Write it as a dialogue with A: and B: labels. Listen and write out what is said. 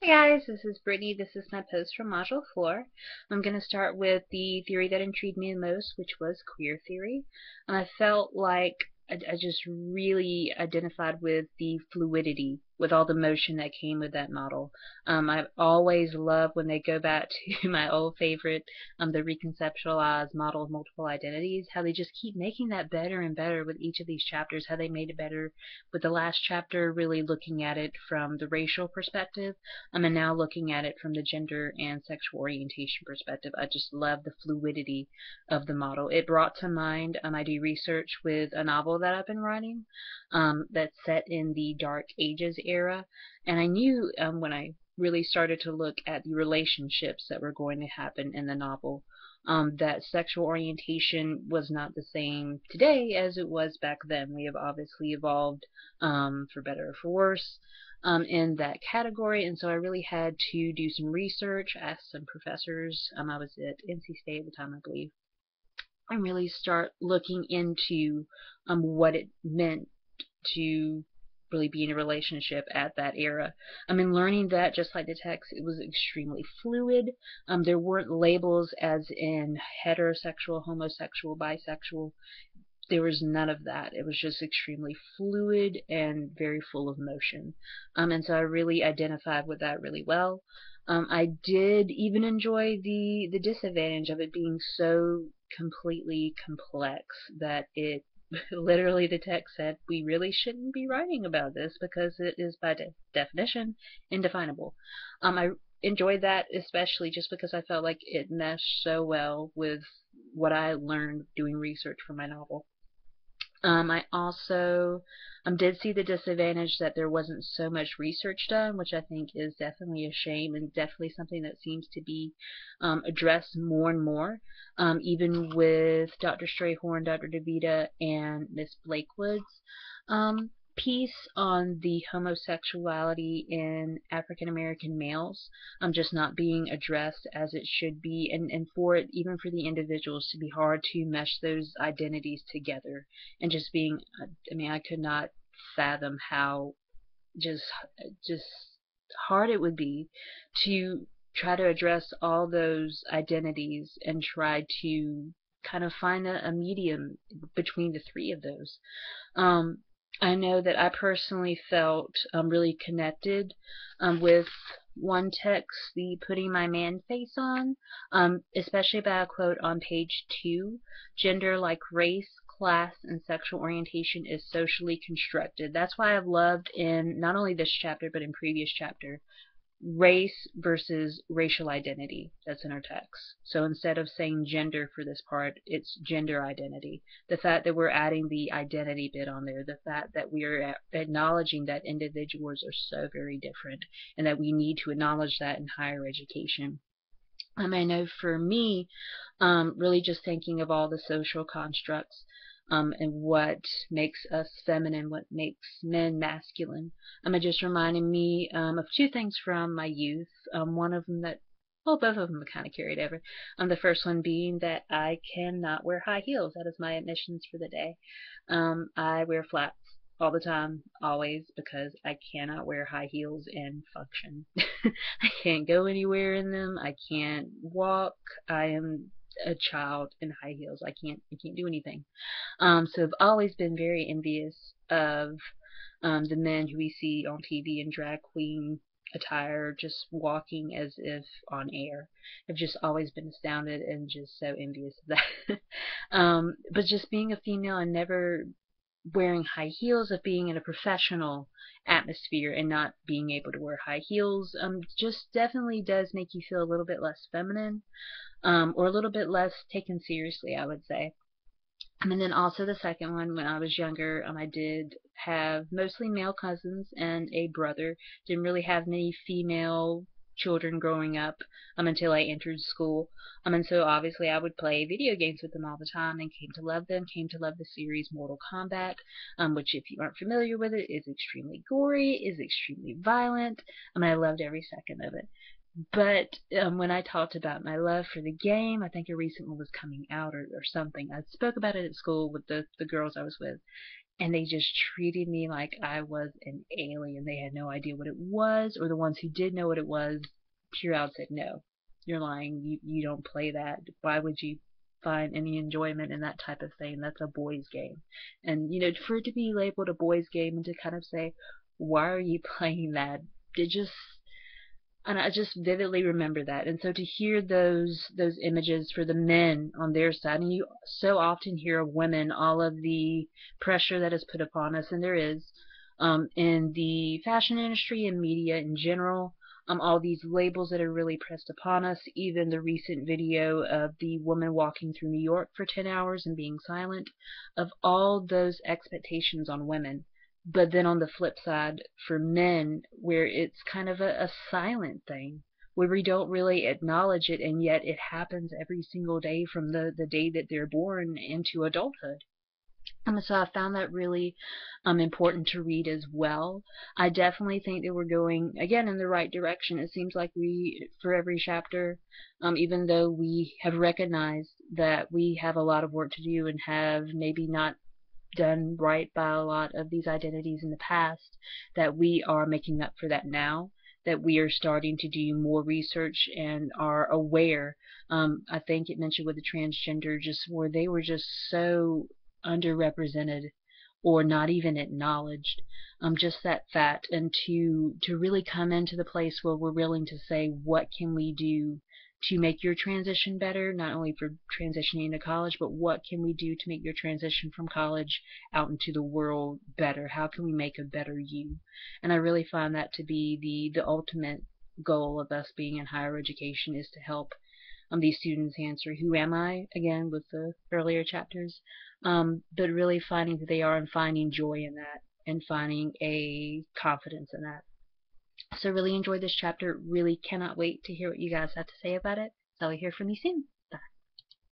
A: Hey guys, this is Brittany. This is my post from Module 4. I'm going to start with the theory that intrigued me the most, which was queer theory. And I felt like I just really identified with the fluidity, with all the motion that came with that model. I've always loved when they go back to my old favorite, the reconceptualized model of multiple identities, how they just keep making that better and better with each of these chapters, how they made it better with the last chapter, really looking at it from the racial perspective. And now looking at it from the gender and sexual orientation perspective, I just love the fluidity of the model. It brought to mind, I do research with a novel that I've been writing that's set in the Dark Ages era, and I knew when I really started to look at the relationships that were going to happen in the novel, that sexual orientation was not the same today as it was back then. We have obviously evolved, for better or for worse, in that category, and so I really had to do some research, ask some professors. I was at NC State at the time, I believe, and really start looking into what it meant to really be in a relationship at that era. Learning that, just like the text, it was extremely fluid. There weren't labels as in heterosexual, homosexual, bisexual. There was none of that. It was just extremely fluid and very full of motion. And so I really identified with that really well. I did even enjoy the disadvantage of it being so completely complex that it literally, the text said we really shouldn't be writing about this because it is by definition indefinable. I enjoyed that, especially just because I felt like it meshed so well with what I learned doing research for my novel. I also did see the disadvantage that there wasn't so much research done, which I think is definitely a shame and definitely something that seems to be addressed more and more, even with Dr. Strayhorn, Dr. DeVita, and Miss Blakewood's piece on the homosexuality in African American males, just not being addressed as it should be, and for it, even for the individuals, to be hard to mesh those identities together, and just being, I could not fathom how just just hard it would be to try to address all those identities and try to kind of find a medium between the three of those. Um, I know that I personally felt really connected with one text, the putting my man face on, especially by a quote on page 2, gender like race, class, and sexual orientation is socially constructed. That's why I've loved in not only this chapter but in previous chapter race versus racial identity that's in our text. So instead of saying gender for this part, it's gender identity. The fact that we're adding the identity bit on there, the fact that we are acknowledging that individuals are so very different and that we need to acknowledge that in higher education. I know for me, really just thinking of all the social constructs and what makes us feminine, what makes men masculine. It just reminded me of two things from my youth. One of them that, well, both of them kind of carried over. The first one being that I cannot wear high heels. That is my admissions for the day. I wear flats all the time, always, because I cannot wear high heels and function. I can't go anywhere in them. I can't walk. I am a child in high heels. I can't do anything. So I've always been very envious of the men who we see on TV in drag queen attire, just walking as if on air. I've just always been astounded and just so envious of that. But just being a female and never wearing high heels, of being in a professional atmosphere and not being able to wear high heels, just definitely does make you feel a little bit less feminine, or a little bit less taken seriously, I would say. And then also the second one, when I was younger, I did have mostly male cousins and a brother. Didn't really have many female children growing up until I entered school. And so obviously I would play video games with them all the time and came to love them, came to love the series Mortal Kombat, which if you aren't familiar with it, is extremely gory, is extremely violent. I loved every second of it. But when I talked about my love for the game, I think a recent one was coming out or something. I spoke about it at school with the girls I was with, and they just treated me like I was an alien. They had no idea what it was, or the ones who did know what it was, pure out said, no, you're lying. You don't play that. Why would you find any enjoyment in that type of thing? That's a boys' game. And, for it to be labeled a boys' game and to kind of say, why are you playing that? It just and I just vividly remember that. And so to hear those images for the men on their side, and you so often hear of women, all of the pressure that is put upon us, and there is, in the fashion industry and media in general, all these labels that are really pressed upon us, even the recent video of the woman walking through New York for 10 hours and being silent, of all those expectations on women. But then on the flip side, for men, where it's kind of a silent thing, where we don't really acknowledge it, and yet it happens every single day from the day that they're born into adulthood. So I found that really important to read as well. I definitely think that we're going, again, in the right direction. It seems like for every chapter, even though we have recognized that we have a lot of work to do and have maybe not done right by a lot of these identities in the past, that we are making up for that now, that we are starting to do more research and are aware. I think it mentioned with the transgender, just where they were just so underrepresented or not even acknowledged, just that fact, and to really come into the place where we're willing to say, what can we do to make your transition better, not only for transitioning into college, but what can we do to make your transition from college out into the world better? How can we make a better you? And I really find that to be the ultimate goal of us being in higher education, is to help these students answer, who am I, again, with the earlier chapters, but really finding who they are and finding joy in that and finding a confidence in that. So really enjoyed this chapter. Really cannot wait to hear what you guys have to say about it. So I'll hear from you soon.